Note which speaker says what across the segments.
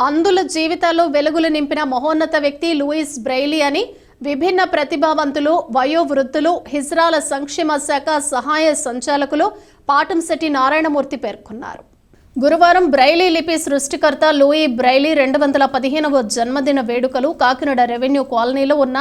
Speaker 1: అందుల జీవితాల్లో వెలుగులు నింపిన మహోన్నత వ్యక్తి లూయిస్ బ్రెయిలీ అని విభిన్న ప్రతిభావంతులు, వయోవృద్ధులు, హిజ్రాల సంక్షేమ శాఖ సహాయ సంచాలకులు పాటంశెట్టి నారాయణమూర్తి పేర్కొన్నారు. గురువారం బ్రైలీ లిపి సృష్టికర్త లూయి బ్రైలీ 215వ జన్మదిన వేడుకలు కాకినాడ రెవెన్యూ కాలనీలో ఉన్న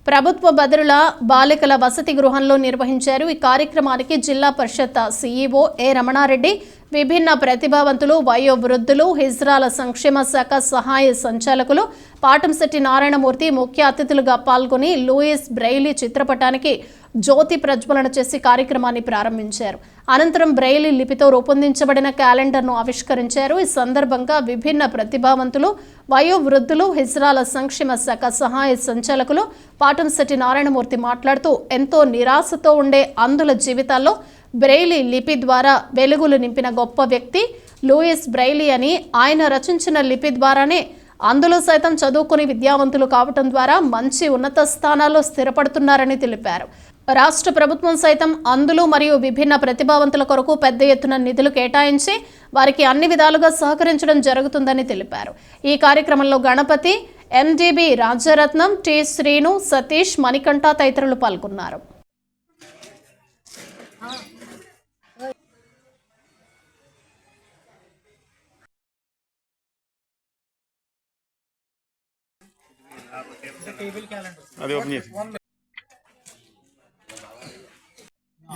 Speaker 1: ప్రభుత్వ బదిరుల బాలికల వసతి గృహంలో నిర్వహించారు. ఈ కార్యక్రమానికి జిల్లా పరిషత్ సీఈఓ ఏ రమణారెడ్డి, విభిన్న ప్రతిభావంతులు, వయోవృద్ధులు, హిజ్రాల సంక్షేమ శాఖ సహాయ సంచాలకులు పాటంశెట్టి నారాయణమూర్తి ముఖ్య అతిథులుగా పాల్గొని లూయిస్ బ్రెయిలీ చిత్రపటానికి జ్యోతి ప్రజ్వలన చేసి కార్యక్రమాన్ని ప్రారంభించారు. అనంతరం బ్రెయిలీ లిపితో రూపొందించబడిన క్యాలెండర్ను ఆవిష్కరించారు. ఈ సందర్భంగా విభిన్న ప్రతిభావంతులు, వయోవృద్ధులు, హిజ్రాల సంక్షేమ శాఖ సహాయ సంచాలకులు పాటంశెట్టి నారాయణమూర్తి మాట్లాడుతూ ఎంతో నిరాశతో ఉండే అంధుల జీవితాల్లో బ్రెయిలీ లిపి ద్వారా వెలుగులు నింపిన గొప్ప వ్యక్తి లూయిస్ బ్రెయిలీ అని, ఆయన రచించిన లిపి ద్వారానే అందులో సైతం చదువుకుని విద్యావంతులు కావటం ద్వారా మంచి ఉన్నత స్థానాల్లో స్థిరపడుతున్నారని తెలిపారు. రాష్ట్ర ప్రభుత్వం సైతం అందులు మరియు విభిన్న ప్రతిభావంతుల కొరకు పెద్ద ఎత్తున నిధులు కేటాయించి వారికి అన్ని విధాలుగా సహకరించడం జరుగుతుందని తెలిపారు. ఈ కార్యక్రమంలో గణపతి, ఎండిబి రాజరత్నం, టి శ్రీను, సతీష్, మణికంఠ తదితరులు పాల్గొన్నారు.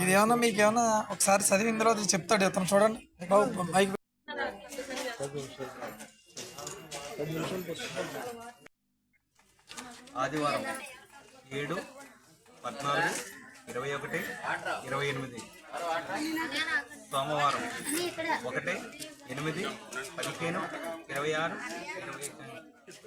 Speaker 2: ఇది ఏమన్నా మీకు ఏమన్నా ఒకసారి చదివిన తర్వాత చెప్తాడు అతను. చూడండి
Speaker 3: ఆదివారం 7, 14, 21, 28. సోమవారం 1, 8, 15, 26, 25.